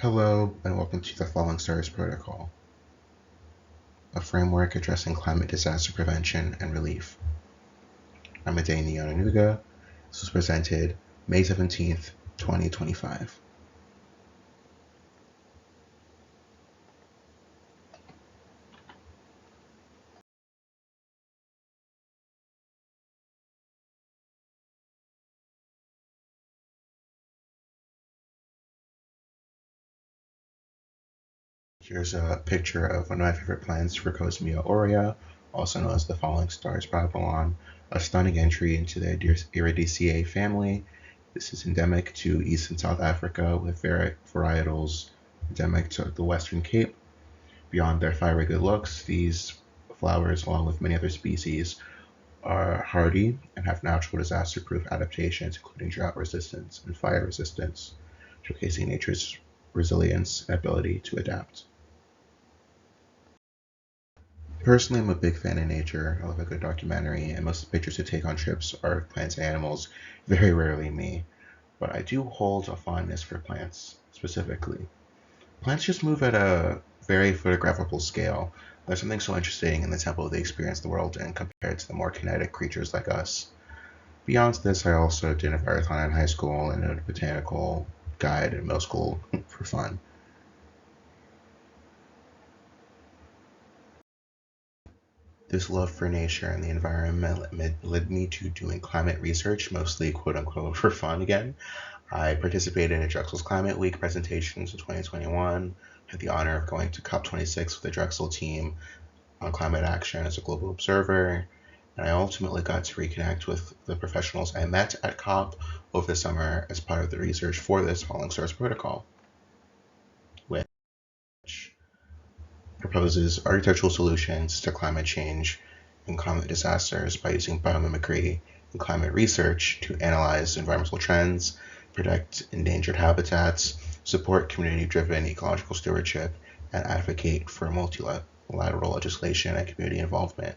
Hello, and welcome to the Falling Stars Protocol, a framework addressing climate disaster prevention and relief. I'm Adeniyi Onanuga. This was presented May 17th, 2025. Here's a picture of one of my favorite plants, Ricosmia aurea, also known as the Falling Stars Babylon, a stunning entry into the Iridaceae family. This is endemic to East and South Africa with varietals endemic to the Western Cape. Beyond their fiery good looks, these flowers, along with many other species, are hardy and have natural disaster-proof adaptations, including drought resistance and fire resistance, showcasing nature's resilience and ability to adapt. Personally, I'm a big fan of nature. I love a good documentary, and most of the pictures I take on trips are plants and animals, very rarely me. But I do hold a fondness for plants, specifically. Plants just move at a very photographable scale. There's something so interesting in the tempo they experience the world in compared to the more kinetic creatures like us. Beyond this, I also did a marathon in high school and a botanical guide in middle school for fun. This love for nature and the environment led me to doing climate research, mostly quote unquote for fun again. I participated in Drexel's Climate Week presentations in 2021, had the honor of going to COP26 with the Drexel team on climate action as a global observer, and I ultimately got to reconnect with the professionals I met at COP over the summer as part of the research for this Falling Stars protocol, which proposes architectural solutions to climate change and climate disasters by using biomimicry and climate research to analyze environmental trends, protect endangered habitats, support community-driven ecological stewardship, and advocate for multilateral legislation and community involvement.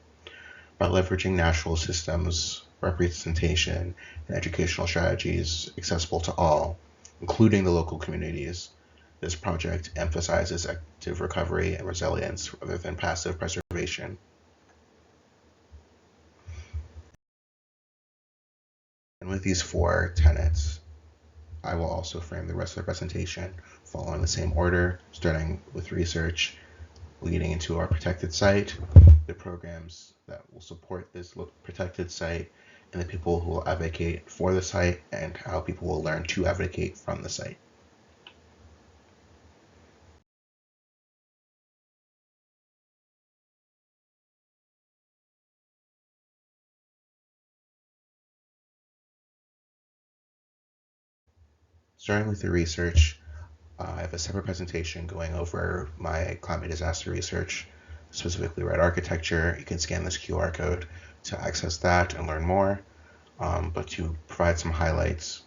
By leveraging natural systems, representation, and educational strategies accessible to all, including the local communities, this project emphasizes active recovery and resilience rather than passive preservation. And with these four tenets, I will also frame the rest of the presentation following the same order, starting with research, leading into our protected site, the programs that will support this protected site, and the people who will advocate for the site, and how people will learn to advocate from the site. Starting with the research, I have a separate presentation going over my climate disaster research, specifically red architecture. You can scan this QR code to access that and learn more. But to provide some highlights,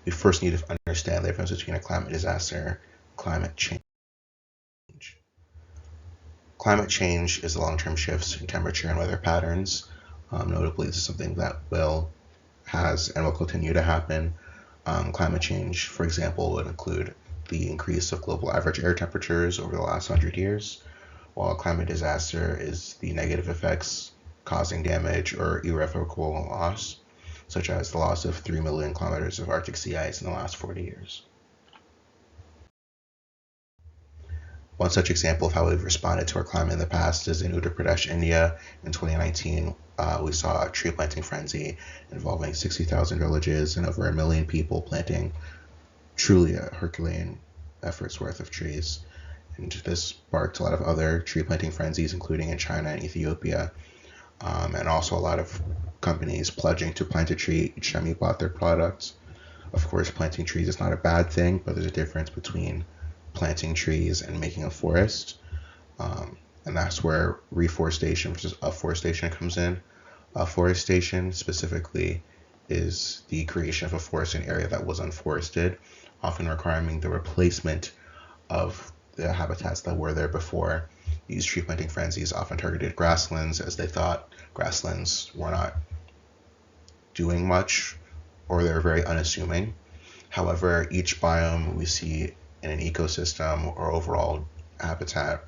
we first need to understand the difference between a climate disaster and climate change. Climate change is the long-term shifts in temperature and weather patterns. Notably, this is something that has and will continue to happen. Climate change, for example, would include the increase of global average air temperatures over the last 100 years, while a climate disaster is the negative effects causing damage or irreparable loss, such as the loss of 3 million kilometers of Arctic sea ice in the last 40 years. One such example of how we've responded to our climate in the past is in Uttar Pradesh, India. In 2019, we saw a tree planting frenzy involving 60,000 villages and over 1 million people planting truly a Herculean effort's worth of trees. And this sparked a lot of other tree planting frenzies, including in China and Ethiopia, and also a lot of companies pledging to plant a tree each time you bought their products. Of course, planting trees is not a bad thing, but there's a difference between planting trees and making a forest. And that's where reforestation versus afforestation comes in. Afforestation specifically is the creation of a forest in an area that was unforested, often requiring the replacement of the habitats that were there before. These tree planting frenzies often targeted grasslands, as they thought grasslands were not doing much or they were very unassuming. However, each biome we see in an ecosystem or overall habitat,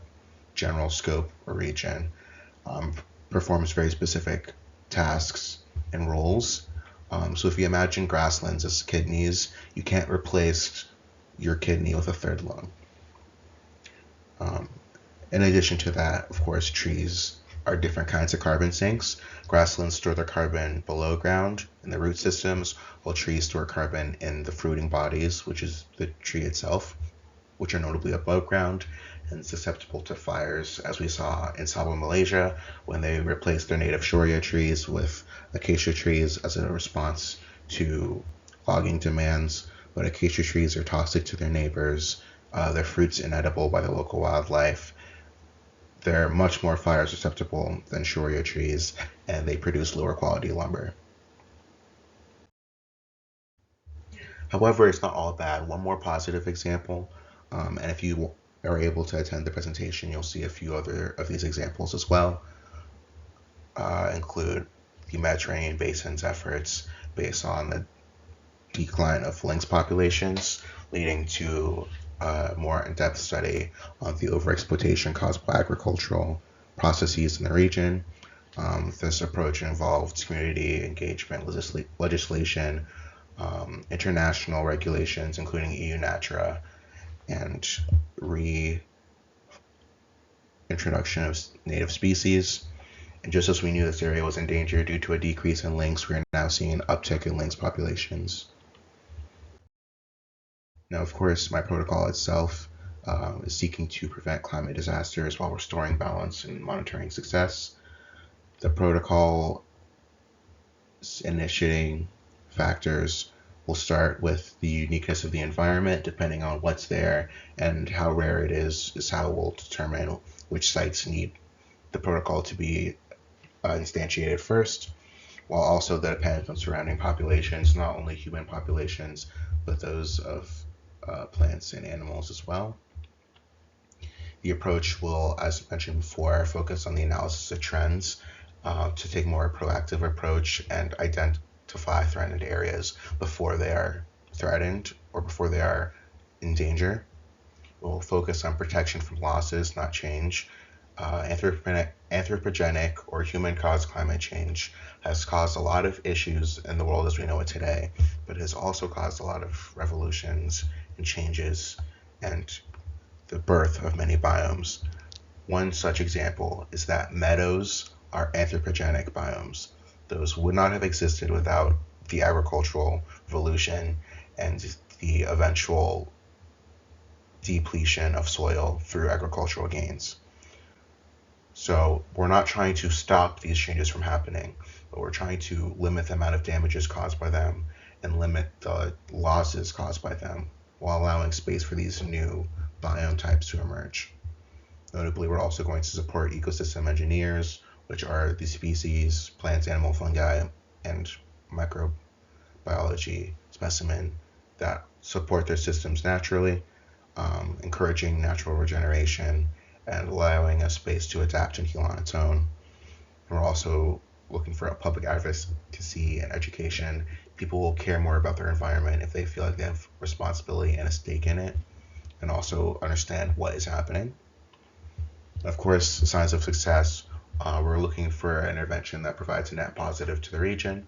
general scope or region, um, performs very specific tasks and roles. So if you imagine grasslands as kidneys, you can't replace your kidney with a third lung. In addition to that, of course, trees are different kinds of carbon sinks. Grasslands store their carbon below ground in the root systems, while trees store carbon in the fruiting bodies, which is the tree itself, which are notably above ground and susceptible to fires, as we saw in Sabah, Malaysia, when they replaced their native shoria trees with acacia trees as a response to logging demands. But acacia trees are toxic to their neighbors. Their fruit's inedible by the local wildlife. They're much more fire susceptible than shoria trees, and they produce lower quality lumber. However, it's not all bad. One more positive example, and if you are able to attend the presentation, you'll see a few other of these examples as well, include the Mediterranean Basin's efforts based on the decline of lynx populations, leading to a more in-depth study on the overexploitation caused by agricultural processes in the region. This approach involved community engagement, legislation, international regulations, including EU NATRA, and reintroduction of native species. And just as we knew this area was in danger due to a decrease in lynx, we are now seeing an uptick in lynx populations. Now, of course, my protocol itself is seeking to prevent climate disasters while restoring balance and monitoring success. The protocol's initiating factors will start with the uniqueness of the environment. Depending on what's there and how rare it is how we'll determine which sites need the protocol to be instantiated first, while also the dependence on surrounding populations, not only human populations, but those of plants and animals as well. The approach will, as mentioned before, focus on the analysis of trends to take a more proactive approach and identify threatened areas before they are threatened or before they are in danger. We'll focus on protection from losses, not change. Anthropogenic or human-caused climate change has caused a lot of issues in the world as we know it today, but has also caused a lot of revolutions and changes and the birth of many biomes. One such example is that meadows are anthropogenic biomes. Those would not have existed without the agricultural revolution and the eventual depletion of soil through agricultural gains. So we're not trying to stop these changes from happening, but we're trying to limit the amount of damages caused by them and limit the losses caused by them while allowing space for these new biome types to emerge. Notably, we're also going to support ecosystem engineers, which are the species, plants, animal, fungi, and microbiology specimen that support their systems naturally, encouraging natural regeneration and allowing a space to adapt and heal on its own. And we're also looking for a public advocacy and education. People will care more about their environment if they feel like they have responsibility and a stake in it, and also understand what is happening. Of course, signs of success, we're looking for an intervention that provides a net positive to the region.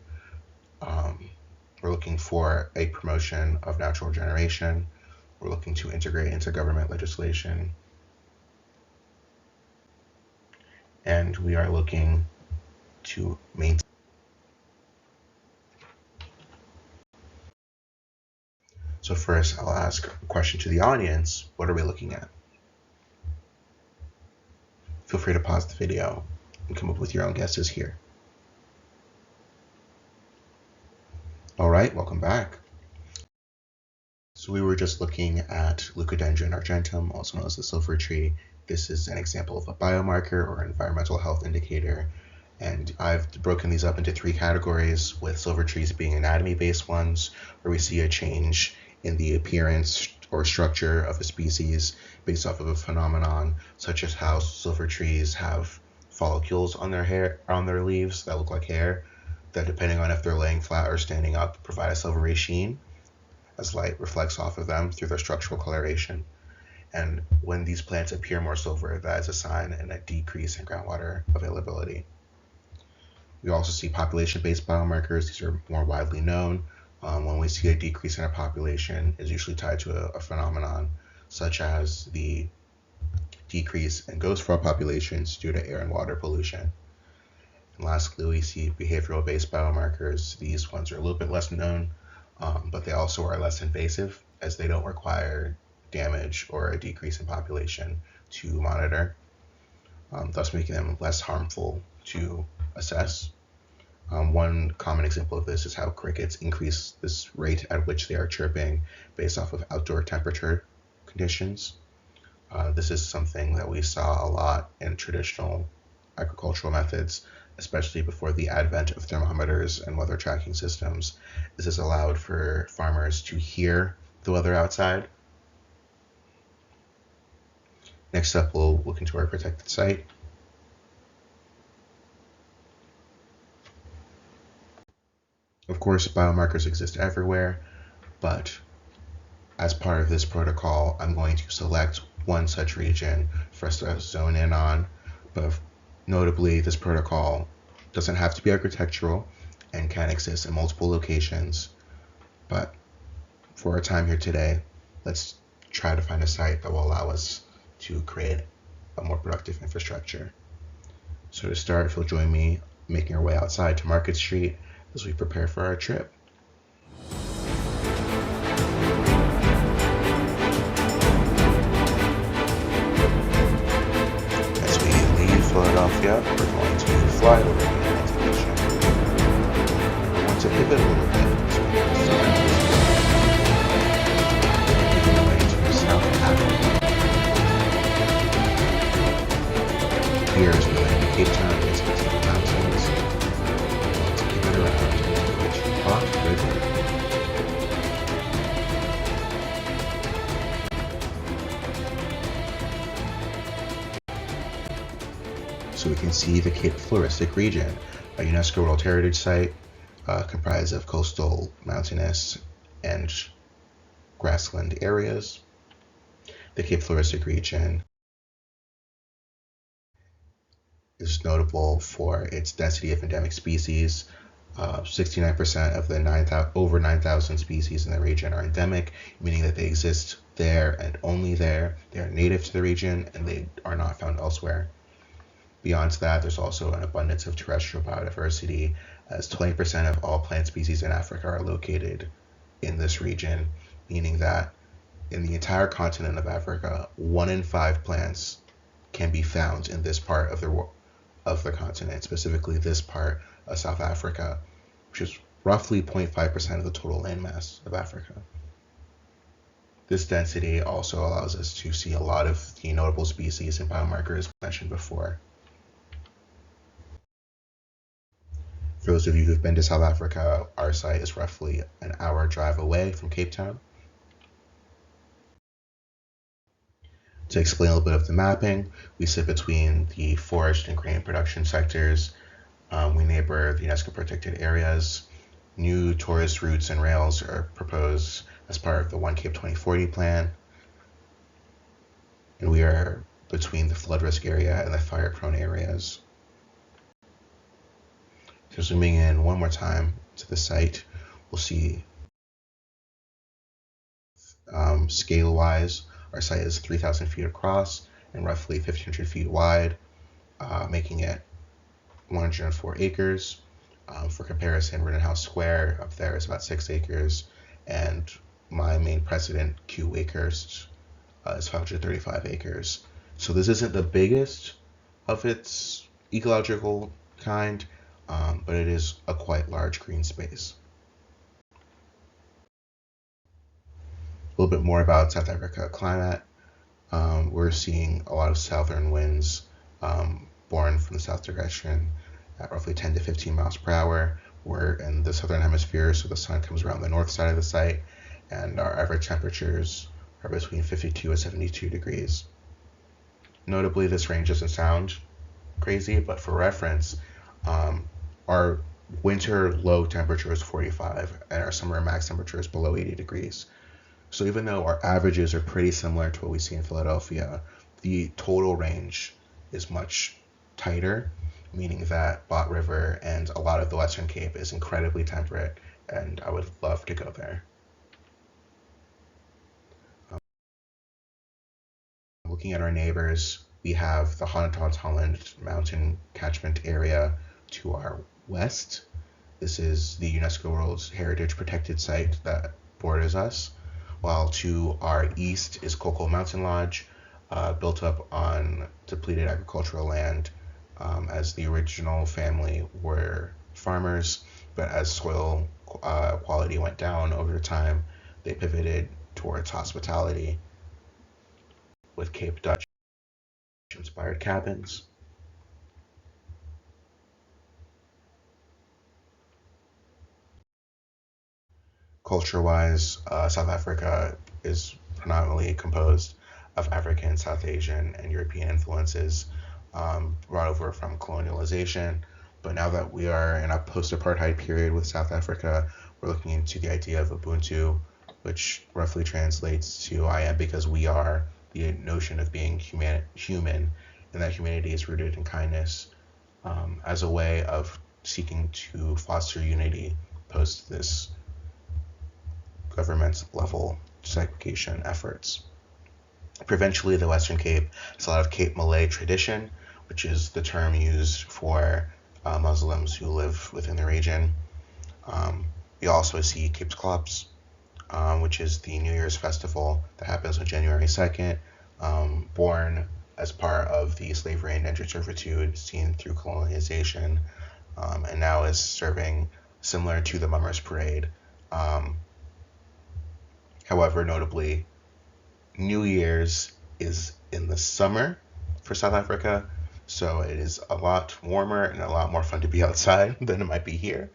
We're looking for a promotion of natural regeneration. We're looking to integrate into government legislation. And we are looking to maintain. So first, I'll ask a question to the audience. What are we looking at? Feel free to pause the video and come up with your own guesses here. All right, welcome back. So we were just looking at Leucodendron argentum, also known as the silver tree. This is an example of a biomarker or environmental health indicator. And I've broken these up into three categories, with silver trees being anatomy-based ones, where we see a change in the appearance or structure of a species based off of a phenomenon, such as how silver trees have follicles on their leaves that look like hair, that depending on if they're laying flat or standing up, provide a silvery sheen. as light reflects off of them through their structural coloration. And when these plants appear more silver, that is a sign and a decrease in groundwater availability. We also see population-based biomarkers. These are more widely known. When we see a decrease in a population, it's usually tied to a phenomenon such as the decrease in ghost frog populations due to air and water pollution. And lastly, we see behavioral-based biomarkers. These ones are a little bit less known, but they also are less invasive as they don't require damage or a decrease in population to monitor, thus making them less harmful to assess. One common example of this is how crickets increase this rate at which they are chirping based off of outdoor temperature conditions. This is something that we saw a lot in traditional agricultural methods, especially before the advent of thermometers and weather tracking systems. This has allowed for farmers to hear the weather outside. Next up, we'll look into our protected site. Of course, biomarkers exist everywhere, but as part of this protocol, I'm going to select one such region for us to zone in on. But notably, this protocol doesn't have to be architectural and can exist in multiple locations. But for our time here today, let's try to find a site that will allow us to create a more productive infrastructure. So to start, if you'll join me making our way outside to Market Street as we prepare for our trip. As we leave Philadelphia, we're going to fly over the Atlantic Ocean. I want to pivot a little bit as we making our way to South Africa. Here as we land in Cape Town, it's the mountains. To pivot around which Hawk River. So we can see the Cape Floristic region, a UNESCO World Heritage Site comprised of coastal, mountainous, and grassland areas. The Cape Floristic region is notable for its density of endemic species. 69% of the over 9,000 species in the region are endemic, meaning that they exist there and only there. They are native to the region and they are not found elsewhere. Beyond that, there's also an abundance of terrestrial biodiversity, as 20% of all plant species in Africa are located in this region, meaning that in the entire continent of Africa, 1 in 5 plants can be found in this part of the continent, specifically this part of South Africa, which is roughly 0.5% of the total landmass of Africa. This density also allows us to see a lot of the notable species and biomarkers mentioned before. For those of you who've been to South Africa, our site is roughly an hour drive away from Cape Town. To explain a little bit of the mapping, we sit between the forest and grain production sectors. We neighbor the UNESCO protected areas. New tourist routes and rails are proposed as part of the One Cape 2040 plan. And we are between the flood risk area and the fire prone areas. So zooming in one more time to the site, we'll see scale-wise, our site is 3,000 feet across and roughly 1,500 feet wide, making it 104 acres. For comparison, Rittenhouse Square up there is about 6 acres, and my main precedent, Q Wakehurst, is 535 acres. So this isn't the biggest of its ecological kind, but it is a quite large green space. A little bit more about South Africa climate. We're seeing a lot of southern winds born from the south direction at roughly 10 to 15 miles per hour. We're in the southern hemisphere, so the sun comes around the north side of the site, and our average temperatures are between 52 and 72 degrees. Notably, this range doesn't sound crazy, but for reference, our winter low temperature is 45 and our summer max temperature is below 80 degrees. So even though our averages are pretty similar to what we see in Philadelphia, the total range is much tighter, meaning that Bot River and a lot of the Western Cape is incredibly temperate, and I would love to go there. Looking at our neighbors, we have the Holland mountain catchment area to our west. This is the UNESCO World Heritage Protected Site that borders us, while to our east is Cocoa Mountain Lodge, built up on depleted agricultural land, as the original family were farmers, but as soil quality went down over time, they pivoted towards hospitality with Cape Dutch inspired cabins. Culture-wise, South Africa is predominantly composed of African, South Asian, and European influences, brought over from colonialization. But now that we are in a post-apartheid period with South Africa, we're looking into the idea of Ubuntu, which roughly translates to "I am because we are," the notion of being human, and that humanity is rooted in kindness, as a way of seeking to foster unity post this government level segregation efforts. Provincially, the Western Cape has a lot of Cape Malay tradition, which is the term used for Muslims who live within the region. We also see Cape's Clubs, which is the New Year's festival that happens on January 2nd, born as part of the slavery and indentured servitude seen through colonization, and now is serving similar to the Mummers Parade. However, notably, New Year's is in the summer for South Africa, so it is a lot warmer and a lot more fun to be outside than it might be here.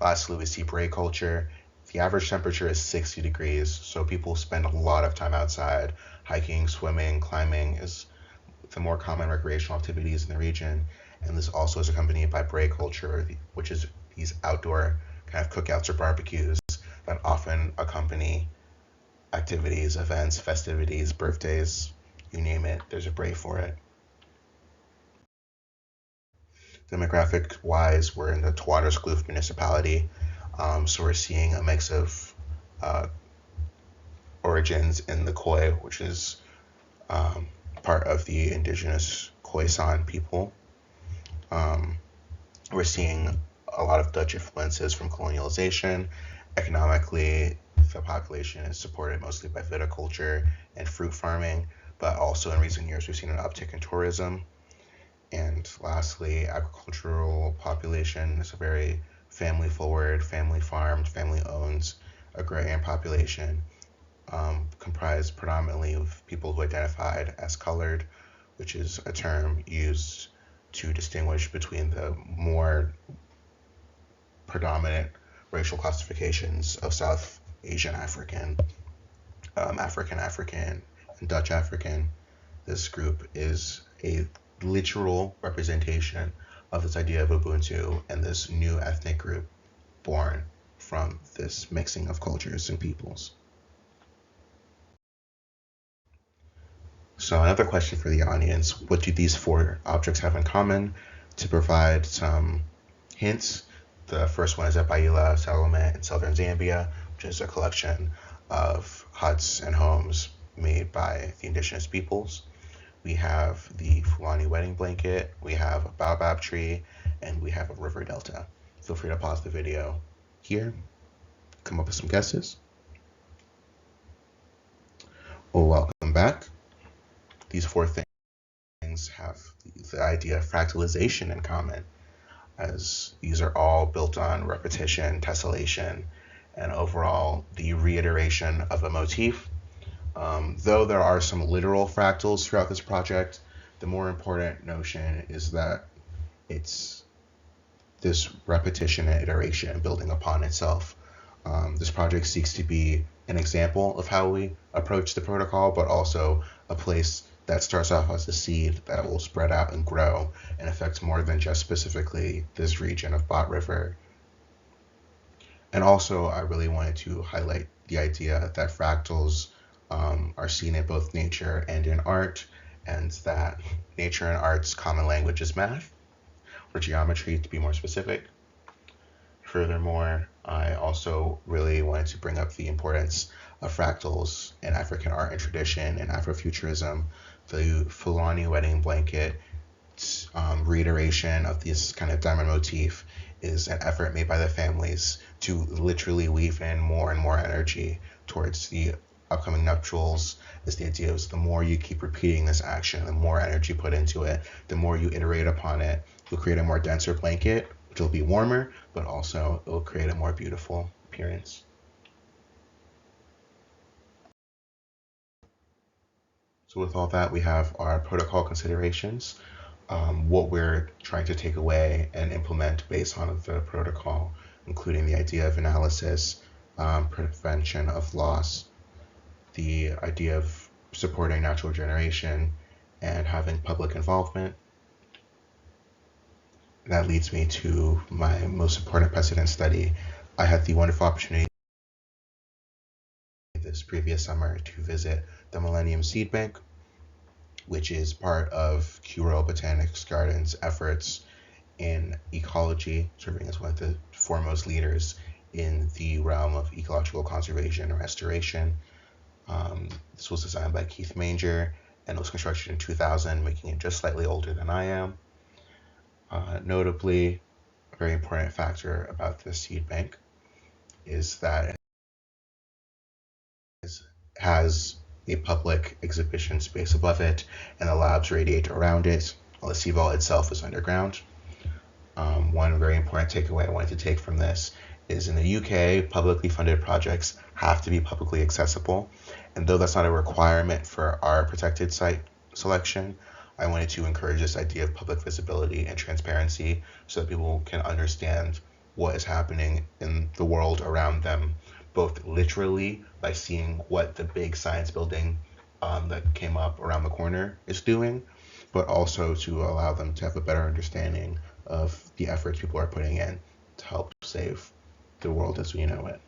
Lastly, we see parade culture. The average temperature is 60 degrees, so people spend a lot of time outside. Hiking, swimming, climbing is the more common recreational activities in the region, and this also is accompanied by parade culture, which is these outdoor kind of cookouts or barbecues that often accompany activities, events, festivities, birthdays, you name it, there's a braai for it. Demographic wise, we're in the Tewaterskloof municipality, so we're seeing a mix of origins in the Khoi, which is part of the indigenous Khoisan people. We're seeing a lot of Dutch influences from colonialization. Economically, the population is supported mostly by viticulture and fruit farming, but also in recent years we've seen an uptick in tourism. And lastly, agricultural population is a very family forward, family farmed, family owned agrarian population, comprised predominantly of people who identified as colored, which is a term used to distinguish between the more predominant racial classifications of South Asian African, African, and Dutch African. This group is a literal representation of this idea of Ubuntu and this new ethnic group born from this mixing of cultures and peoples. So another question for the audience: what do these four objects have in common? To provide some hints, the first one is at Baila settlement in southern Zambia, which is a collection of huts and homes made by the indigenous peoples. We have the Fulani wedding blanket, we have a baobab tree, and we have a river delta. Feel free to pause the video here, come up with some guesses. Well, welcome back. These four things have the idea of fractalization in common, as these are all built on repetition, tessellation, and overall the reiteration of a motif. Though there are some literal fractals throughout this project, the more important notion is that it's this repetition and iteration building upon itself. This project seeks to be an example of how we approach the protocol, but also a place that starts off as a seed that will spread out and grow and affect more than just specifically this region of Bot River. And also, I really wanted to highlight the idea that fractals are seen in both nature and in art, and that nature and art's common language is math, or geometry to be more specific. Furthermore, I also really wanted to bring up the importance of fractals in African art and tradition and Afrofuturism. The Fulani wedding blanket reiteration of this kind of diamond motif is an effort made by the families to literally weave in more and more energy towards the upcoming nuptials. As the idea is, the more you keep repeating this action, the more energy put into it, the more you iterate upon it, you'll create a more denser blanket, which will be warmer, but also it will create a more beautiful appearance. So with all that, we have our protocol considerations, what we're trying to take away and implement based on the protocol, including the idea of analysis, prevention of loss, the idea of supporting natural generation, and having public involvement. That leads me to my most important precedent study. I had the wonderful opportunity this previous summer to visit the Millennium Seed Bank, which is part of Royal Botanics Gardens' efforts in ecology, serving as one of the foremost leaders in the realm of ecological conservation and restoration. This was designed by Keith Manger and it was constructed in 2000, making it just slightly older than I am. Notably, a very important factor about this seed bank is that it has a public exhibition space above it, and the labs radiate around it, while the seed vault itself is underground. One very important takeaway I wanted to take from this is in the UK, publicly funded projects have to be publicly accessible. And though that's not a requirement for our protected site selection, I wanted to encourage this idea of public visibility and transparency so that people can understand what is happening in the world around them, both literally by seeing what the big science building that came up around the corner is doing, but also to allow them to have a better understanding of the efforts people are putting in to help save the world as we know it.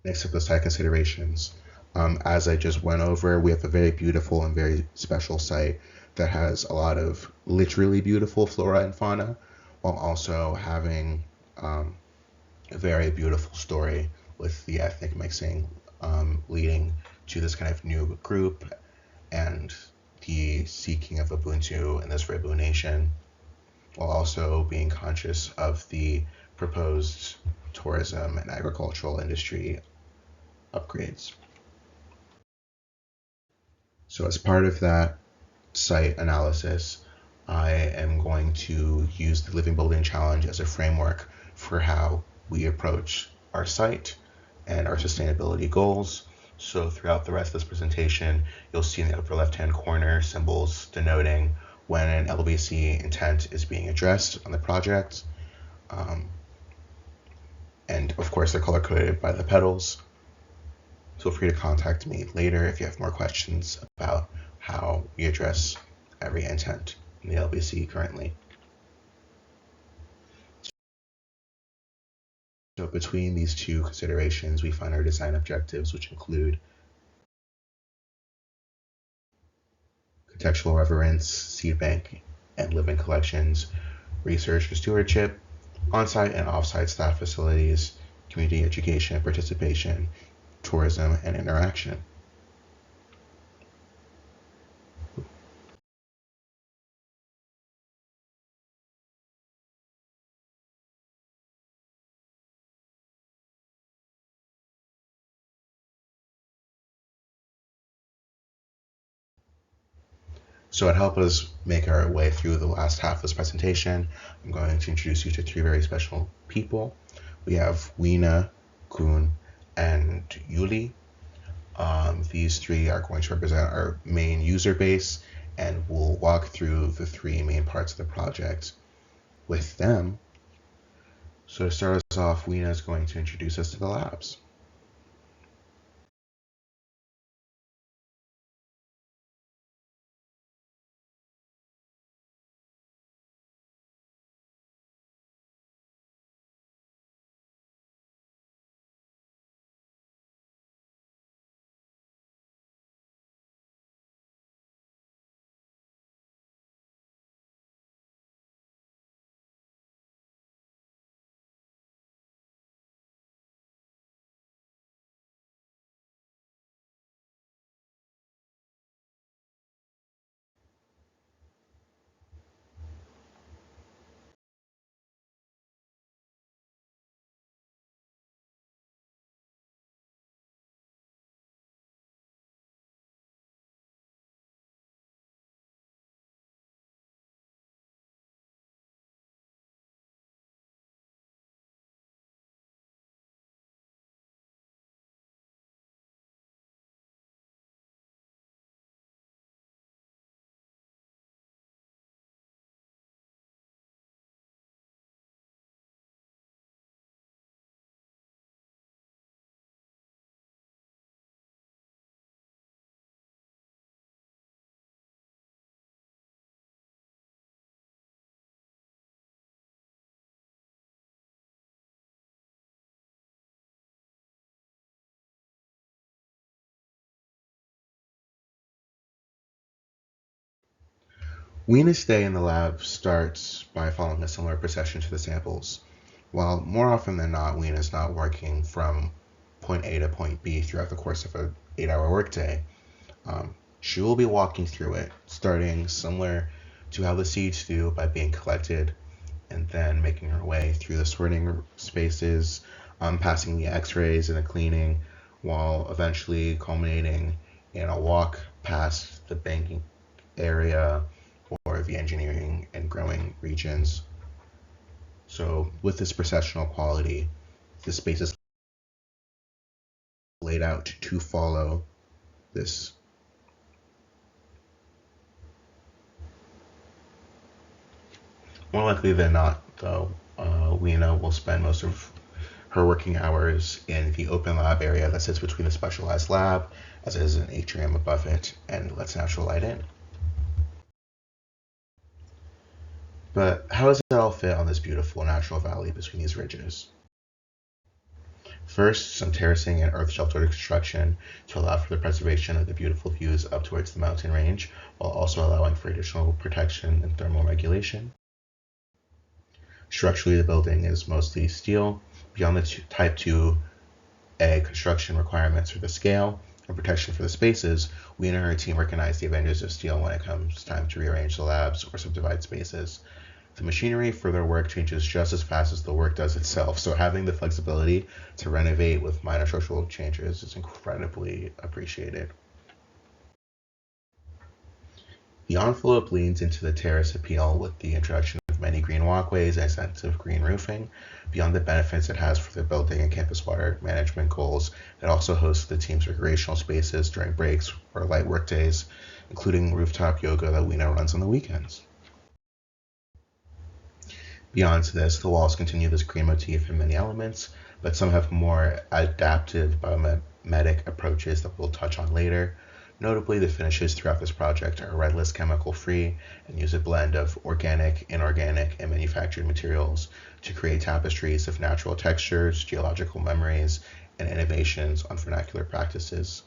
Next up, the site considerations. As I just went over, we have a very beautiful and very special site that has a lot of literally beautiful flora and fauna, while also having a very beautiful story with the ethnic mixing leading to this kind of new group and the seeking of Ubuntu in this Ribu nation, while also being conscious of the proposed tourism and agricultural industry upgrades. So as part of that site analysis, I am going to use the Living Building Challenge as a framework for how we approach our site and our sustainability goals. So throughout the rest of this presentation, you'll see in the upper left-hand corner symbols denoting when an LBC intent is being addressed on the project. And of course, they're color-coded by the petals. Feel free to contact me later if you have more questions about how we address every intent in the LBC currently. So between these two considerations, we find our design objectives, which include contextual reverence, seed bank, and living collections, research and stewardship, on-site and off-site staff facilities, community education and participation, tourism, and interaction. So to help us make our way through the last half of this presentation, I'm going to introduce you to three very special people. We have Weena, Kun, and Yuli. These three are going to represent our main user base, and we'll walk through the three main parts of the project with them. So to start us off, Weena is going to introduce us to the labs. Wiena's day in the lab starts by following a similar procession to the samples. While more often than not, Wiena's not working from point A to point B throughout the course of an 8-hour workday, she will be walking through it, starting similar to how the seeds do by being collected and then making her way through the sorting spaces, passing the x-rays and the cleaning, while eventually culminating in a walk past the banking area or the engineering and growing regions. So with this processional quality, the space is laid out to follow this. More likely than not, though, Lena will spend most of her working hours in the open lab area that sits between the specialized lab, as it is an atrium above it, and lets natural light in. But how does it all fit on this beautiful natural valley between these ridges? First, some terracing and earth-sheltered construction to allow for the preservation of the beautiful views up towards the mountain range, while also allowing for additional protection and thermal regulation. Structurally, the building is mostly steel. Beyond the Type 2A construction requirements for the scale and protection for the spaces, we and her team recognize the advantages of steel when it comes time to rearrange the labs or subdivide spaces. The machinery for their work changes just as fast as the work does itself, so having the flexibility to renovate with minor structural changes is incredibly appreciated. The envelope leans into the terrace appeal with the introduction of many green walkways and extensive green roofing. Beyond the benefits it has for the building and campus water management goals, it also hosts the team's recreational spaces during breaks or light work days, including rooftop yoga that Weena runs on the weekends. Beyond this, the walls continue this green motif in many elements, but some have more adaptive biomimetic approaches that we'll touch on later. Notably, the finishes throughout this project are redless, chemical-free, and use a blend of organic, inorganic, and manufactured materials to create tapestries of natural textures, geological memories, and innovations on vernacular practices,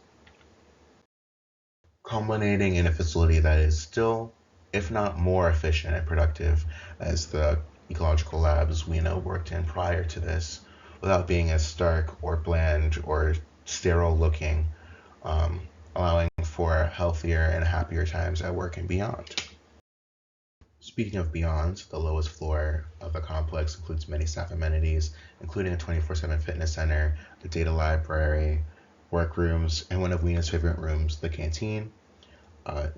culminating in a facility that is still, if not more efficient and productive as the ecological labs we know worked in prior to this, without being as stark or bland or sterile looking, allowing for healthier and happier times at work and beyond. Speaking of beyond, the lowest floor of the complex includes many staff amenities, including a 24/7 fitness center, a data library, workrooms, and one of Weena's favorite rooms, the canteen.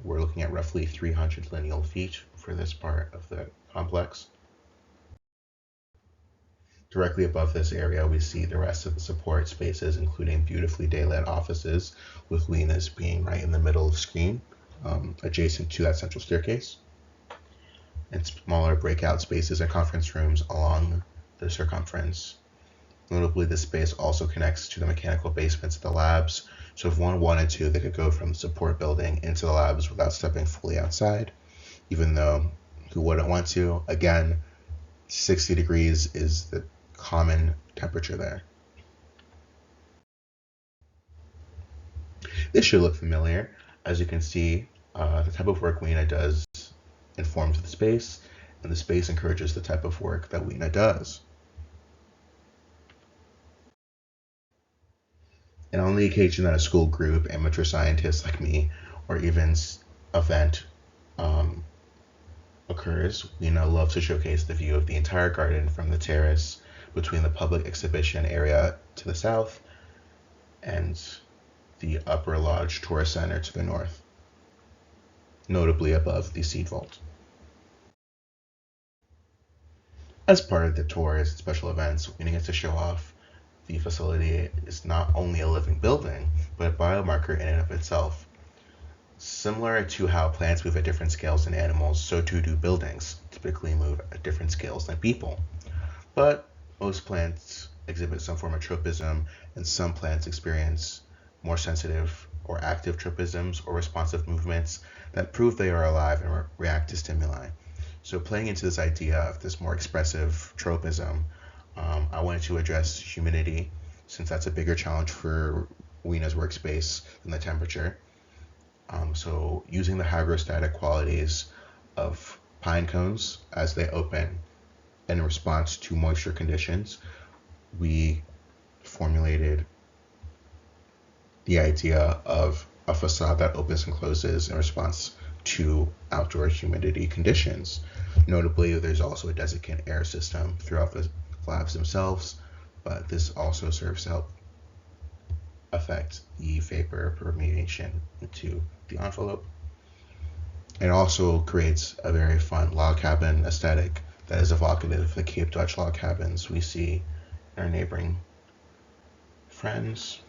We're looking at roughly 300 lineal feet for this part of the complex. Directly above this area, we see the rest of the support spaces, including beautifully daylit offices, with Weena's being right in the middle of the screen, adjacent to that central staircase, and smaller breakout spaces and conference rooms along the circumference. Notably, this space also connects to the mechanical basements of the labs, so if one wanted to, they could go from the support building into the labs without stepping fully outside, even though who wouldn't want to? Again, 60 degrees is the common temperature there. This should look familiar. As you can see, the type of work Weena does informs the space, and the space encourages the type of work that Weena does. And on the occasion that a school group, amateur scientists like me, or even event occurs, Weena loves to showcase the view of the entire garden from the terrace between the public exhibition area to the south and the Upper Lodge Tourist Center to the north, notably above the seed vault. As part of the tours and special events, Weena gets to show off the facility is not only a living building, but a biomarker in and of itself. Similar to how plants move at different scales than animals, so too do buildings typically move at different scales than people. But most plants exhibit some form of tropism, and some plants experience more sensitive or active tropisms or responsive movements that prove they are alive and react to stimuli. So playing into this idea of this more expressive tropism, I wanted to address humidity, since that's a bigger challenge for Weena's workspace than the temperature. So using the hygrostatic qualities of pine cones as they open in response to moisture conditions. We formulated the idea of a facade that opens and closes in response to outdoor humidity conditions. Notably, there's also a desiccant air system throughout the slabs themselves, but this also serves to help affect the vapor permeation into the envelope. It also creates a very fun log cabin aesthetic that is evocative of the Cape Dutch log cabins we see in our neighboring friends.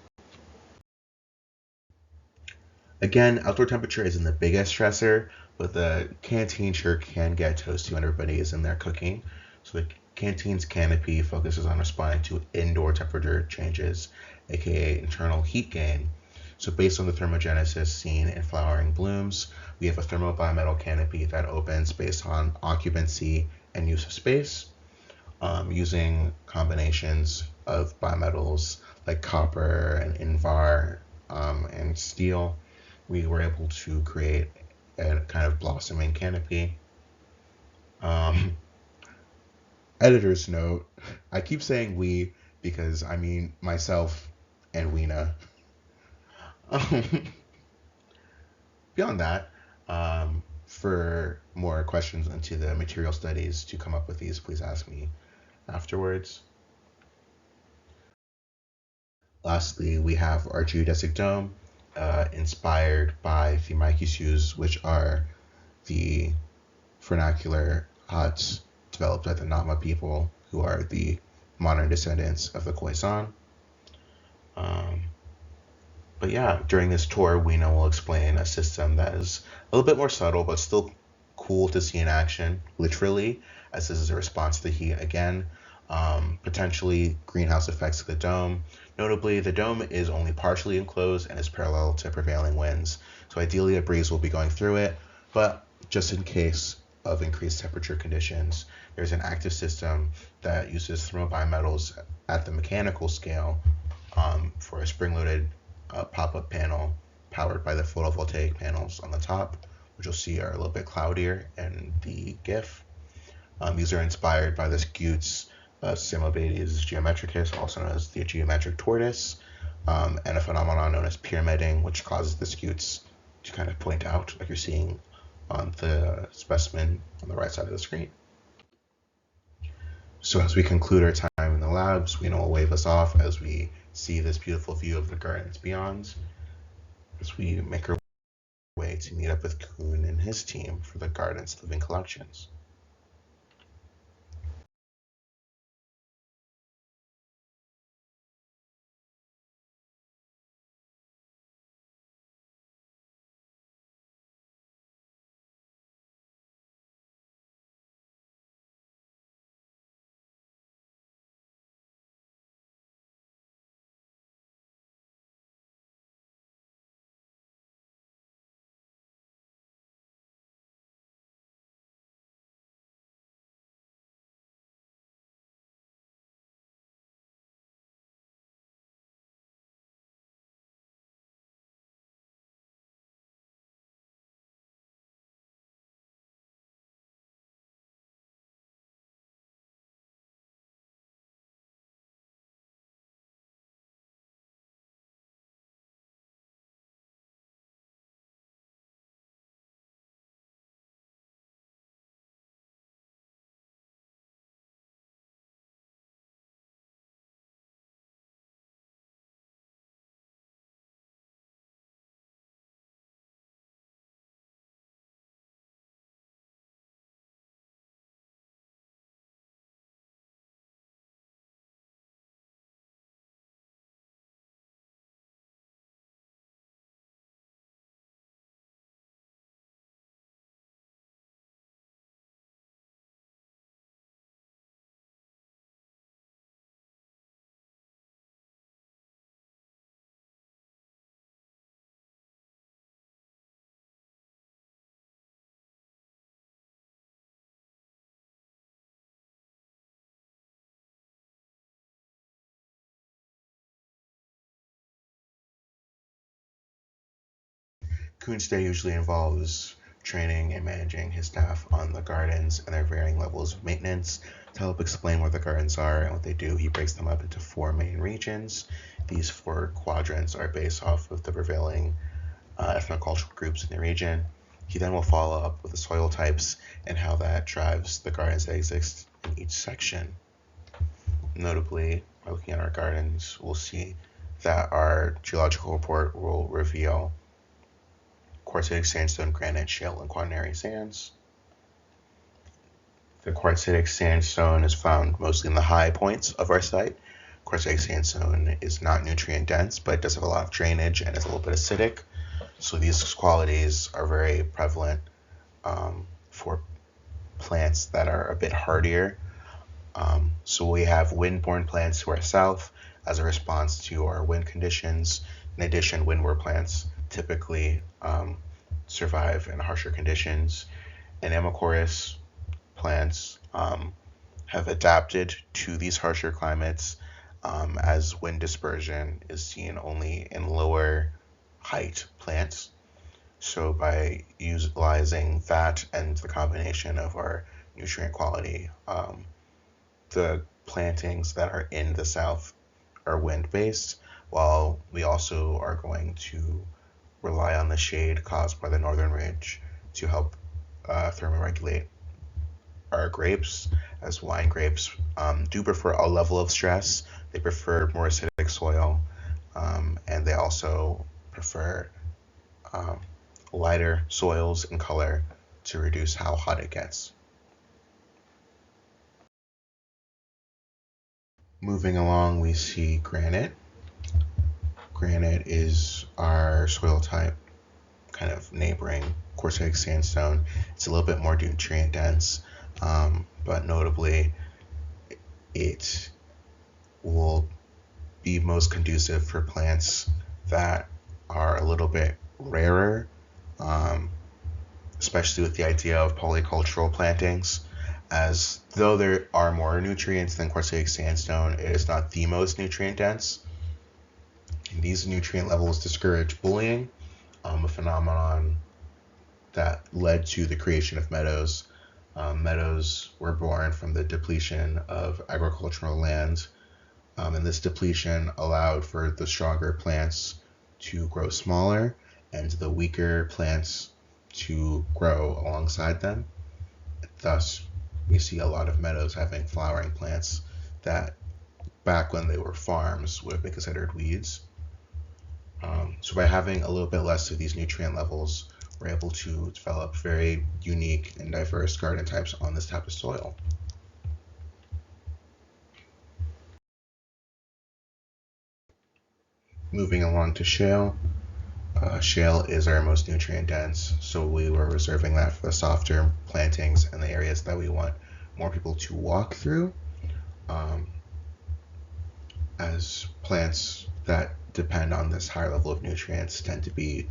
Again, outdoor temperature isn't the biggest stressor, but the canteen sure can get toasty when everybody is in there cooking. So the canteen's canopy focuses on responding to indoor temperature changes, aka internal heat gain. So based on the thermogenesis seen in flowering blooms, we have a thermobimetal canopy that opens based on occupancy and use of space, using combinations of bimetals like copper and invar and steel. We were able to create a kind of blossoming canopy. Editor's note, I keep saying we because I mean myself and Weena. Beyond that, for more questions into the material studies to come up with these, please ask me afterwards. Lastly, we our geodesic dome, inspired by the Maikisus, which are the vernacular huts developed by the Nama people, who are the modern descendants of the Khoisan. But yeah, during this tour, Weena will explain a system that is a little bit more subtle, but still cool to see in action, literally, as this is a response to the heat again. Potentially greenhouse effects of the dome. Notably, the dome is only partially enclosed and is parallel to prevailing winds. So ideally a breeze will be going through it, but just in case of increased temperature conditions, there's an active system that uses thermobimetals at the mechanical scale for a spring-loaded pop-up panel powered by the photovoltaic panels on the top, which you'll see are a little bit cloudier in the GIF. These are inspired by the scutes Simobates geometricus, also known as the geometric tortoise, and a phenomenon known as pyramiding, which causes the scutes to kind of point out, like you're seeing on the specimen on the right side of the screen. So as we conclude our time in the labs, we will wave us off as we see this beautiful view of the gardens beyond, as we make our way to meet up with Kuhn and his team for the garden's living collections. Kuhn's day usually involves training and managing his staff on the gardens and their varying levels of maintenance. To help explain where the gardens are and what they do, he breaks them up into four main regions. These four quadrants are based off of the prevailing ethnocultural groups in the region. He then will follow up with the soil types and how that drives the gardens that exist in each section. Notably, by looking at our gardens, we'll see that our geological report will reveal quartzitic sandstone, granite, shale, and quaternary sands. The quartzitic sandstone is found mostly in the high points of our site. Quartzitic sandstone is not nutrient dense, but it does have a lot of drainage and is a little bit acidic. So these qualities are very prevalent for plants that are a bit hardier. So we have wind-borne plants to our south as a response to our wind conditions. In addition, windward plants typically survive in harsher conditions. And Ammochorus plants have adapted to these harsher climates as wind dispersion is seen only in lower height plants. So by utilizing that and the combination of our nutrient quality, the plantings that are in the south are wind-based, while we also are going to rely on the shade caused by the northern ridge to help thermoregulate our grapes, as wine grapes do prefer a level of stress. They prefer more acidic soil, and they also prefer lighter soils in color to reduce how hot it gets. Moving along, we see granite. Granite is our soil type, kind of neighboring quartzitic sandstone. It's a little bit more nutrient dense, but notably, it will be most conducive for plants that are a little bit rarer, especially with the idea of polycultural plantings. As though there are more nutrients than quartzitic sandstone, it is not the most nutrient dense. And these nutrient levels discourage bullying, a phenomenon that led to the creation of meadows. Meadows were born from the depletion of agricultural land, and this depletion allowed for the stronger plants to grow smaller and the weaker plants to grow alongside them. Thus, we see a lot of meadows having flowering plants that back when they were farms would have been considered weeds. So by having a little bit less of these nutrient levels, we're able to develop very unique and diverse garden types on this type of soil. Moving along to shale. Shale is our most nutrient dense, so we were reserving that for the softer plantings and the areas that we want more people to walk through. As plants that depend on this higher level of nutrients tend to be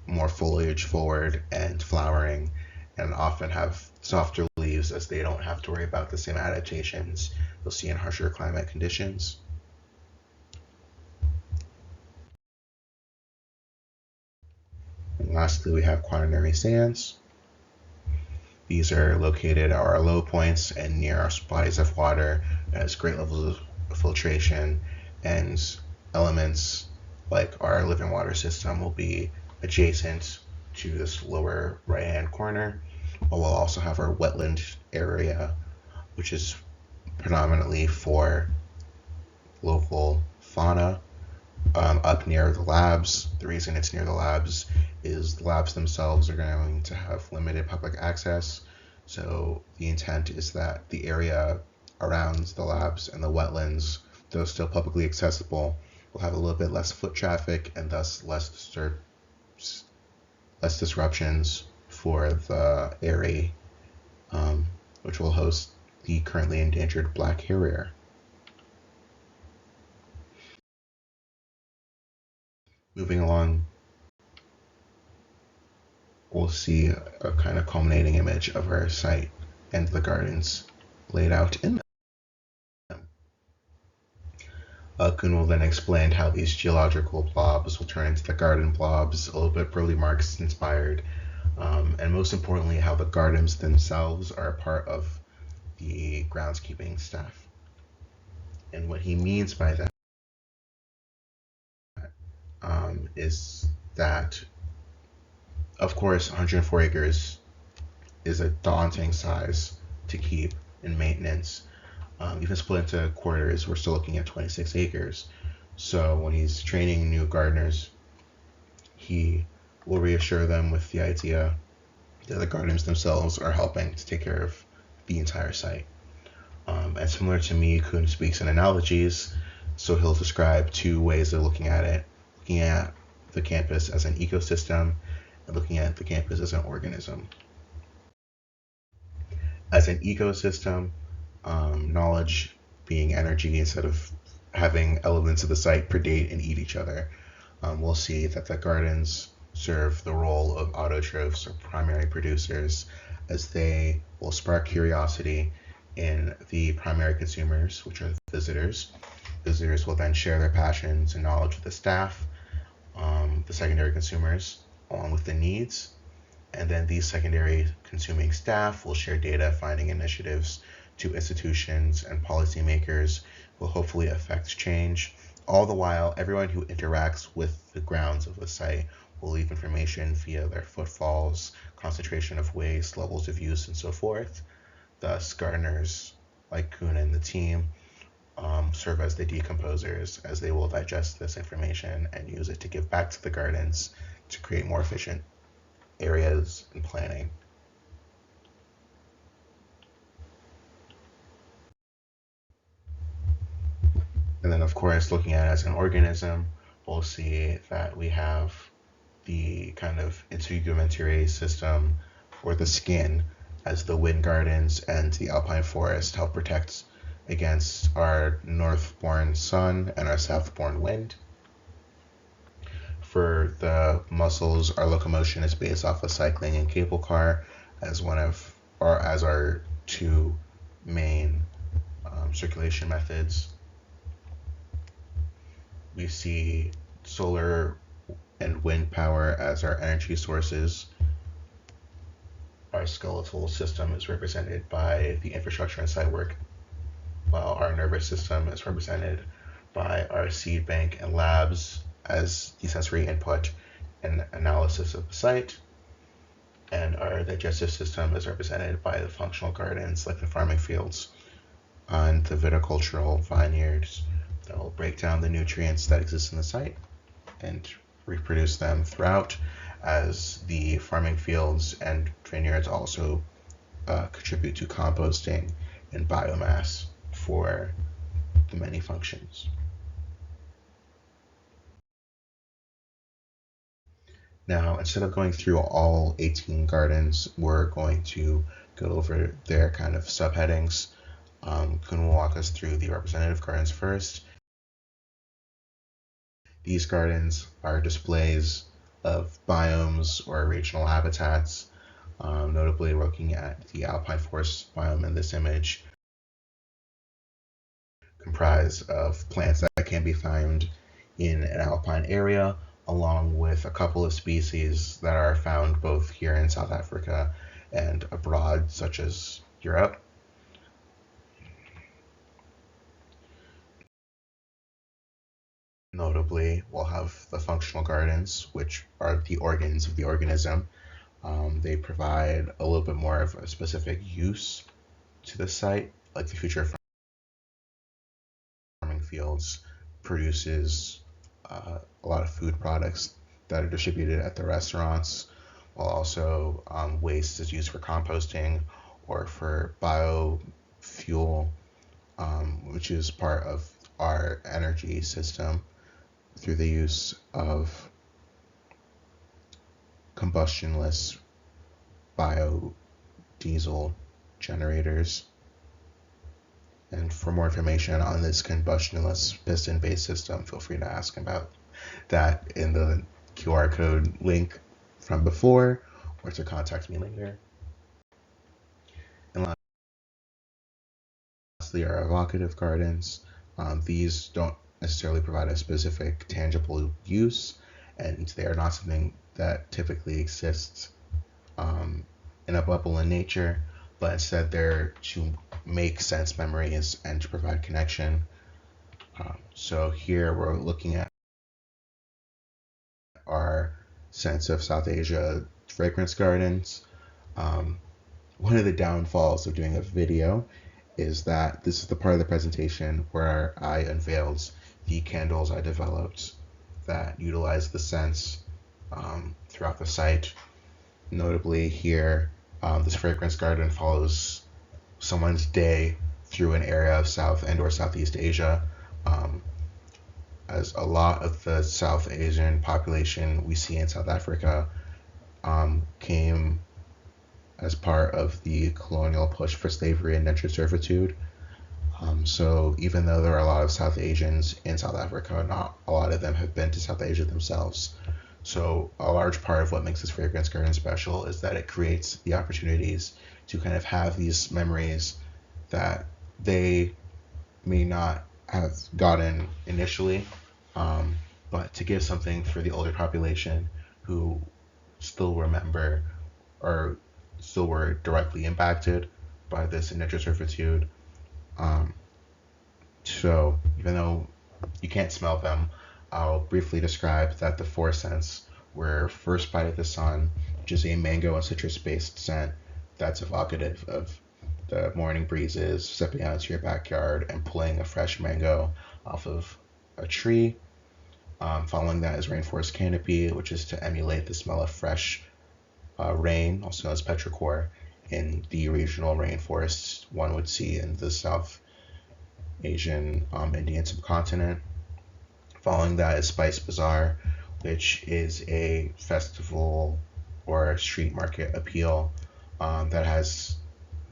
more foliage forward and flowering, and often have softer leaves as they don't have to worry about the same adaptations you'll see in harsher climate conditions. And lastly, we have quaternary sands. These are located at our low points and near our bodies of water. It has great levels of filtration, and elements like our living water system will be adjacent to this lower right-hand corner. But we'll also have our wetland area, which is predominantly for local fauna, up near the labs. The reason it's near the labs is the labs themselves are going to have limited public access. So the intent is that the area around the labs and the wetlands, though still publicly accessible, will have a little bit less foot traffic and thus less disruptions for the area, which will host the currently endangered black harrier. Moving along, we'll see a kind of culminating image of our site and the gardens laid out in them. Kun will then explain how these geological blobs will turn into the garden blobs, a little bit Burle Marx inspired, and most importantly, how the gardens themselves are a part of the groundskeeping staff. And what he means by that is that, of course, 104 acres is a daunting size to keep in maintenance. Even split into quarters, we're still looking at 26 acres. So when he's training new gardeners, he will reassure them with the idea that the gardens themselves are helping to take care of the entire site. And similar to me, Kuhn speaks in analogies, so he'll describe two ways of looking at it: looking at the campus as an ecosystem and looking at the campus as an organism. As an ecosystem, knowledge being energy instead of having elements of the site predate and eat each other, we'll see that the gardens serve the role of autotrophs or primary producers, as they will spark curiosity in the primary consumers, which are visitors. Visitors will then share their passions and knowledge with the staff, the secondary consumers, along with the needs. And then these secondary consuming staff will share data finding initiatives to institutions and policymakers, will hopefully affect change. All the while, everyone who interacts with the grounds of the site will leave information via their footfalls, concentration of waste, levels of use, and so forth. Thus, gardeners like Kuhn and the team serve as the decomposers, as they will digest this information and use it to give back to the gardens to create more efficient areas and planning. And then, of course, looking at it as an organism, we'll see that we have the kind of integumentary system for the skin, as the wind gardens and the alpine forest help protect against our north-born sun and our south-born wind. For the muscles, our locomotion is based off of cycling and cable car as our two main circulation methods. We see solar and wind power as our energy sources. Our skeletal system is represented by the infrastructure and site work, while our nervous system is represented by our seed bank and labs as the sensory input and analysis of the site. And our digestive system is represented by the functional gardens like the farming fields and the viticultural vineyards that will break down the nutrients that exist in the site and reproduce them throughout, as the farming fields and vineyards also contribute to composting and biomass for the many functions. Now, instead of going through all 18 gardens, we're going to go over their kind of subheadings. Kun will walk us through the representative gardens first. These gardens are displays of biomes or regional habitats. Notably, looking at the alpine forest biome in this image, comprised of plants that can be found in an alpine area, along with a couple of species that are found both here in South Africa and abroad, such as Europe. Notably, we'll have the functional gardens, which are the organs of the organism. They provide a little bit more of a specific use to the site, like the future farming fields produces a lot of food products that are distributed at the restaurants, while also waste is used for composting or for biofuel, which is part of our energy system through the use of combustionless biodiesel generators. And for more information on this combustionless piston-based system, feel free to ask about that in the QR code link from before, or to contact me later. And lastly, our evocative gardens. These don't necessarily provide a specific tangible use, and they are not something that typically exists in a bubble in nature, but instead they're to make sense memories and to provide connection. So here we're looking at our sense of South Asia fragrance gardens. Um, One of the downfalls of doing a video is that this is the part of the presentation where I unveiled the candles I developed that utilize the scents throughout the site. Notably here, this fragrance garden follows someone's day through an area of South and or Southeast Asia. Um, as a lot of the South Asian population we see in South Africa came as part of the colonial push for slavery and indentured servitude. So even though there are a lot of South Asians in South Africa, not a lot of them have been to South Asia themselves. So a large part of what makes this fragrance garden special is that it creates the opportunities to kind of have these memories that they may not have gotten initially, but to give something for the older population who still remember or still were directly impacted by this indentured servitude. Um, so even though you can't smell them, I'll briefly describe that the four scents were First Bite of the Sun, which is a mango and citrus-based scent that's evocative of the morning breezes, stepping out into your backyard and pulling a fresh mango off of a tree. Following that is Rainforest Canopy, which is to emulate the smell of fresh rain, also known as petrichor, in the regional rainforests one would see in the South Asian Indian subcontinent. Following that is Spice Bazaar, which is a festival or street market appeal that has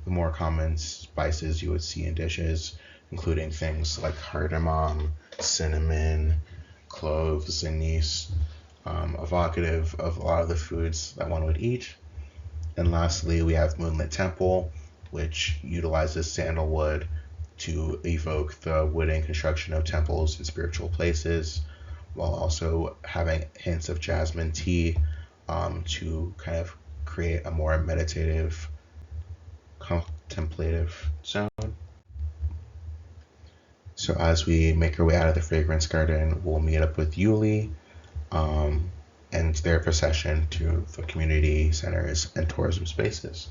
the more common spices you would see in dishes, including things like cardamom, cinnamon, cloves, anise, evocative of a lot of the foods that one would eat. And lastly, we have Moonlit Temple, which utilizes sandalwood to evoke the wooden construction of temples and spiritual places, while also having hints of jasmine tea to kind of create a more meditative, contemplative zone. So as we make our way out of the fragrance garden, we'll meet up with Yuli and their procession to the community centers and tourism spaces.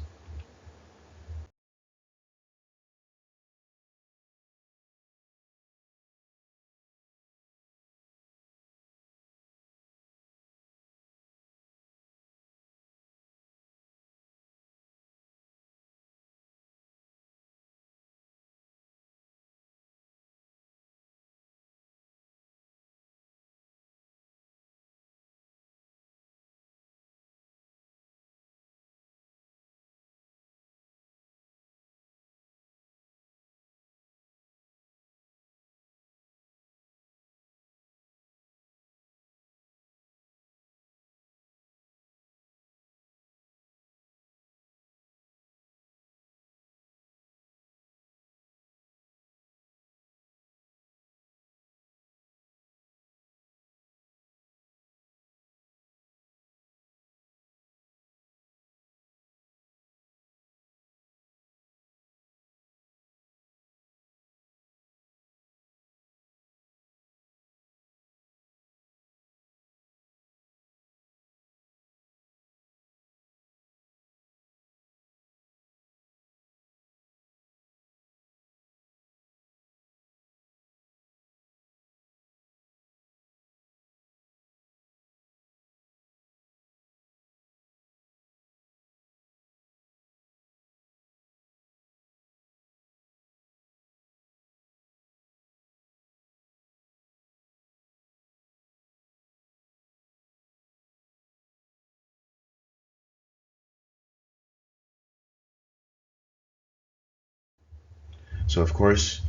So of course,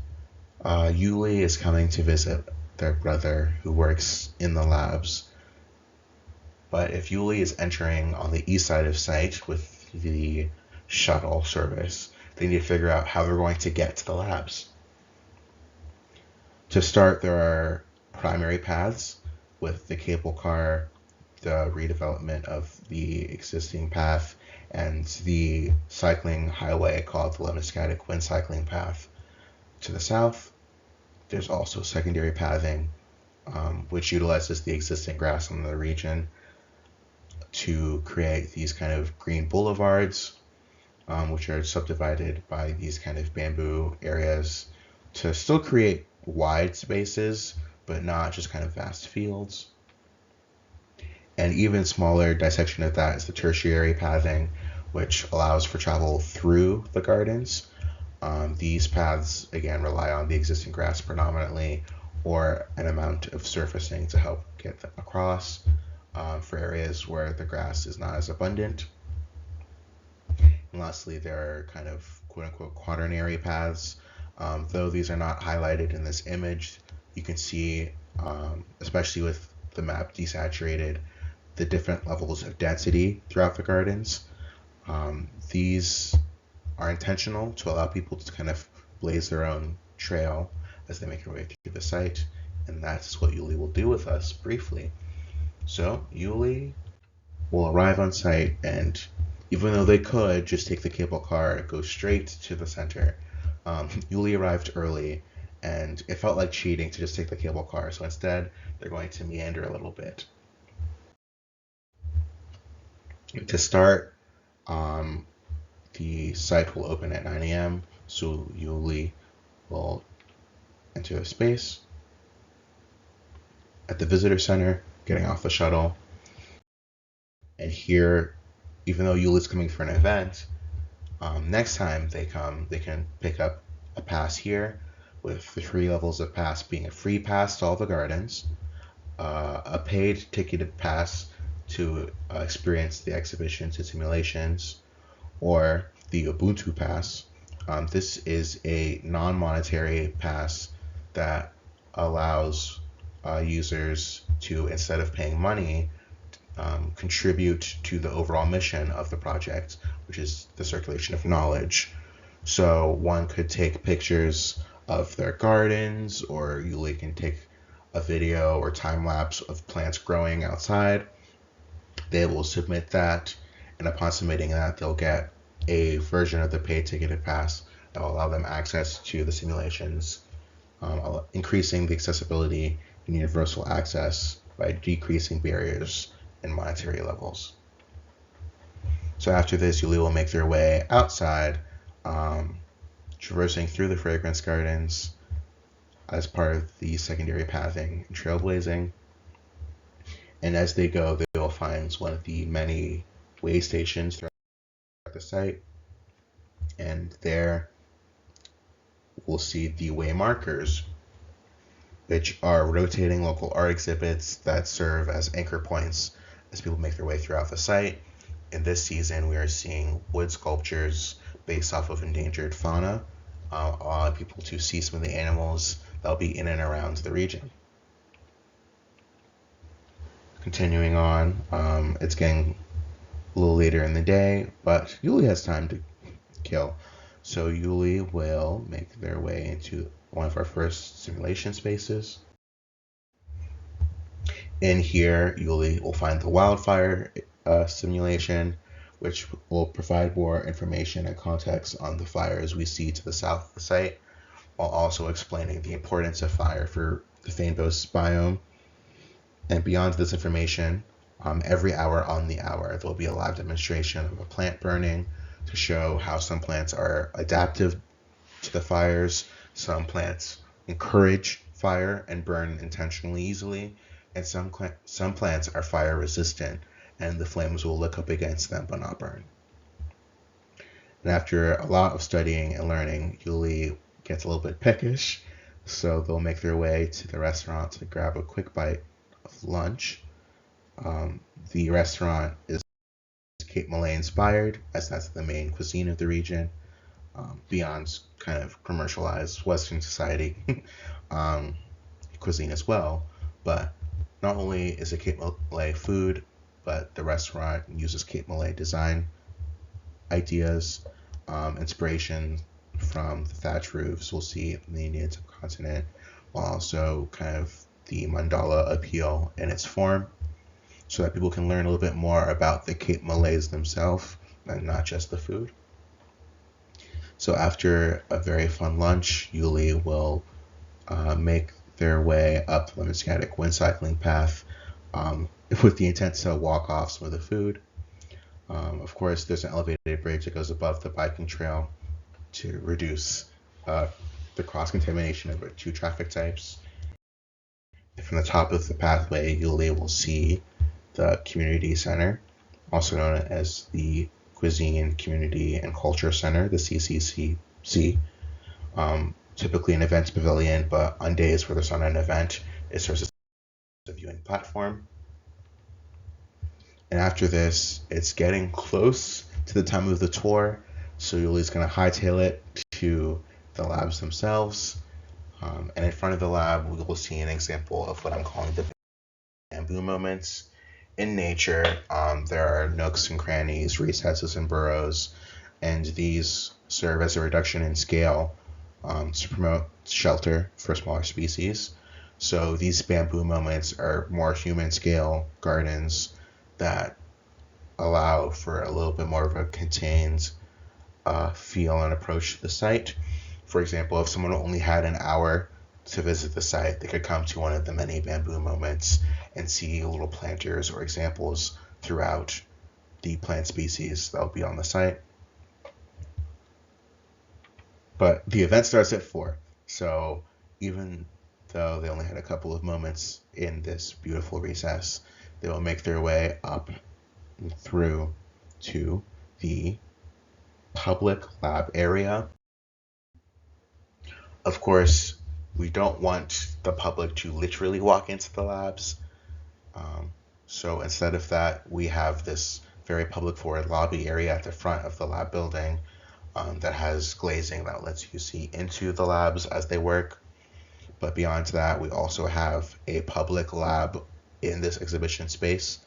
Yuli is coming to visit their brother who works in the labs. But if Yuli is entering on the east side of site with the shuttle service, they need to figure out how they're going to get to the labs. To start, there are primary paths with the cable car the redevelopment of the existing path and the cycling highway called the Lemniscatic Wind Cycling Path. To the south, there's also secondary pathing, which utilizes the existing grass in the region to create these kind of green boulevards, which are subdivided by these kind of bamboo areas to still create wide spaces, but not just kind of vast fields. An even smaller dissection of that is the tertiary pathing, which allows for travel through the gardens. These paths, again, rely on the existing grass predominantly, or an amount of surfacing to help get them across for areas where the grass is not as abundant. And lastly, there are kind of quote-unquote quaternary paths. Though these are not highlighted in this image, you can see, especially with the map desaturated, the different levels of density throughout the gardens. These are intentional to allow people to kind of blaze their own trail as they make their way through the site, and that's what Yuli will do with us briefly. So Yuli will arrive on site, and even though they could just take the cable car and go straight to the center, Yuli arrived early, and it felt like cheating to just take the cable car, so instead they're going to meander a little bit. To start, the site will open at 9 a.m., so Yuli will enter the space at the visitor center, getting off the shuttle. And here, even though Yuli's coming for an event, next time they come, they can pick up a pass here, with the 3 levels of pass being a free pass to all the gardens, a paid ticketed pass to experience the exhibitions and simulations, or the Ubuntu Pass. This is a non-monetary pass that allows users to, instead of paying money, contribute to the overall mission of the project, which is the circulation of knowledge. So one could take pictures of their gardens, or Yuli can take a video or time lapse of plants growing outside. They will submit that, and upon submitting that, they'll get a version of the paid ticketed pass that will allow them access to the simulations, increasing the accessibility and universal access by decreasing barriers and monetary levels. So after this, Yuli will make their way outside, traversing through the fragrance gardens as part of the secondary pathing and trailblazing. And as they go, they will find one of the many way stations throughout the site. And there we'll see the way markers, which are rotating local art exhibits that serve as anchor points as people make their way throughout the site. In this season, we are seeing wood sculptures based off of endangered fauna, allowing people to see some of the animals that will be in and around the region. Continuing on, it's getting a little later in the day, but Yuli has time to kill. So Yuli will make their way into one of our first simulation spaces. In here, Yuli will find the wildfire simulation, which will provide more information and context on the fires we see to the south of the site, while also explaining the importance of fire for the Feinbos biome. And beyond this information, every hour on the hour, there will be a live demonstration of a plant burning to show how some plants are adaptive to the fires, some plants encourage fire and burn intentionally easily, and some plants are fire resistant and the flames will lick up against them but not burn. And after a lot of studying and learning, Yuli gets a little bit peckish, so they'll make their way to the restaurant to grab a quick bite of lunch. The restaurant is Cape Malay inspired, as that's the main cuisine of the region, beyond kind of commercialized Western society cuisine as well. But not only is it Cape Malay food, but the restaurant uses Cape Malay design ideas, inspiration from the thatch roofs we'll see in the Indian subcontinent, while also kind of the mandala appeal in its form. so that people can learn a little bit more about the Cape Malays themselves and not just the food. So after a very fun lunch, Yuli will make their way up the Lemniscatic wind cycling path with the intent to walk off some of the food. Of course, there's an elevated bridge that goes above the biking trail to reduce uh, the cross contamination of the two traffic types. From the top of the pathway, you'll be able to see the community center, also known as the Cuisine Community and Culture Center, the CCCC. Typically an events pavilion, but on days where there's not an event, it serves as a viewing platform. And after this, it's getting close to the time of the tour, so Yuli's going to hightail it to the labs themselves. And in front of the lab, we will see an example of what I'm calling the bamboo moments. In nature, there are nooks and crannies, recesses and burrows, and these serve as a reduction in scale to promote shelter for smaller species. So these bamboo moments are more human scale gardens that allow for a little bit more of a contained feel and approach to the site. For example, if someone only had an hour to visit the site, they could come to one of the many bamboo moments and see little planters or examples throughout the plant species that will be on the site. But the event starts at 4, so even though they only had a couple of moments in this beautiful recess, they will make their way up through to the public lab area. Of course, we don't want the public to literally walk into the labs. So instead of that, we have this very public forward lobby area at the front of the lab building that has glazing that lets you see into the labs as they work. But beyond that, we also have a public lab in this exhibition space,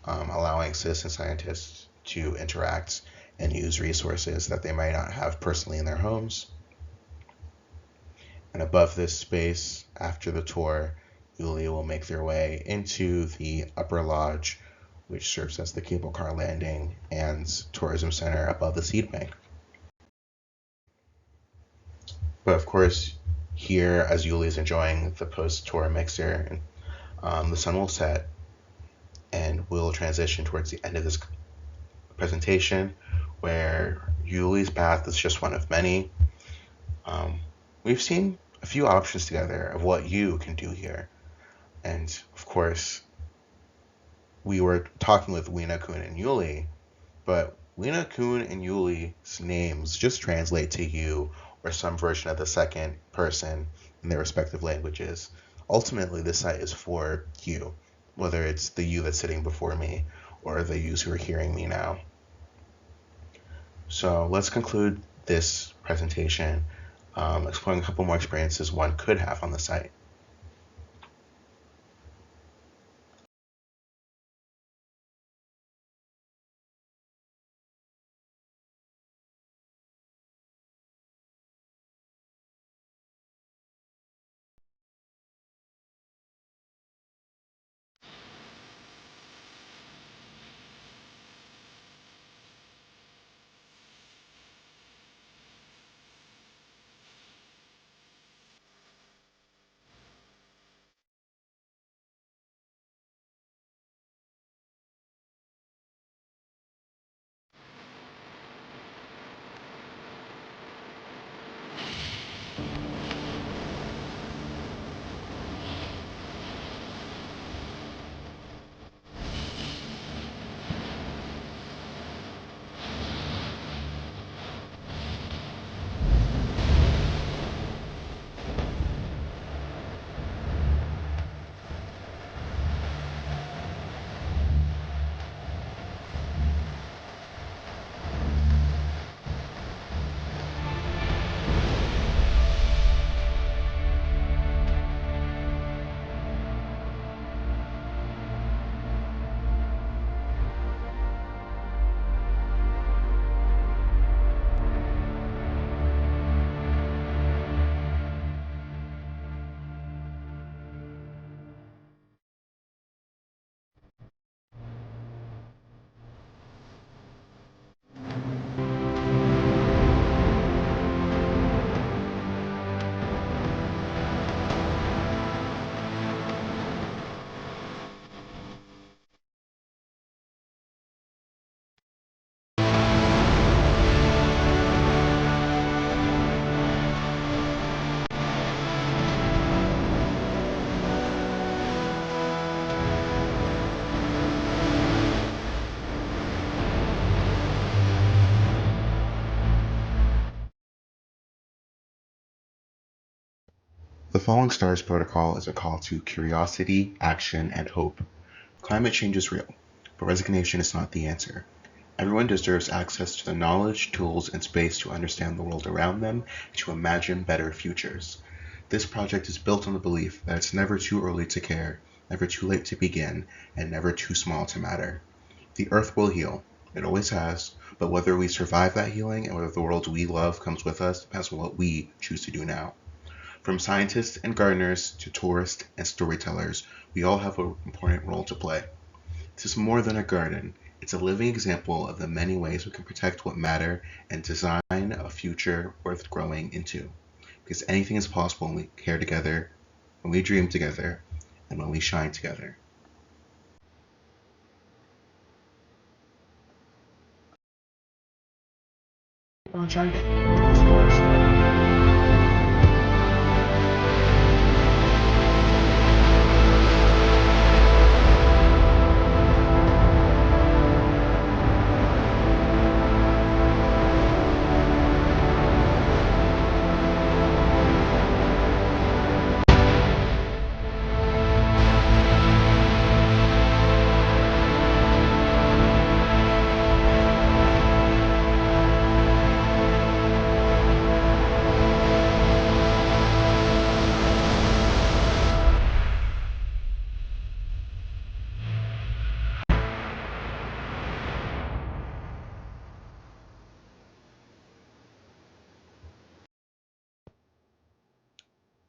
allowing citizen scientists to interact and use resources that they might not have personally in their homes. And above this space, after the tour, Yulia will make their way into the upper lodge, which serves as the cable car landing and tourism center above the seed bank. But of course, here, as Yulia is enjoying the post-tour mixer, the sun will set, and we'll transition towards the end of this presentation, where Yuli's path is just one of many. We've seen a few options together of what you can do here. And of course, we were talking with Weena, Kuhn, and Yuli, but Weena, Kuhn, and Yuli's names just translate to you or some version of the second person in their respective languages. Ultimately, this site is for you, whether it's the you that's sitting before me or the yous who are hearing me now. So let's conclude this presentation exploring a couple more experiences one could have on the site. Falling Stars Protocol is a call to curiosity, action, and hope. Climate change is real, but resignation is not the answer. Everyone deserves access to the knowledge, tools, and space to understand the world around them and to imagine better futures. This project is built on the belief that it's never too early to care, never too late to begin, and never too small to matter. The Earth will heal. It always has, but whether we survive that healing and whether the world we love comes with us depends on what we choose to do now. From scientists and gardeners to tourists and storytellers, we all have an important role to play. This is more than a garden. It's a living example of the many ways we can protect what matter and design a future worth growing into. Because anything is possible when we care together, when we dream together, and when we shine together. Keep on shining.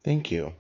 Thank you.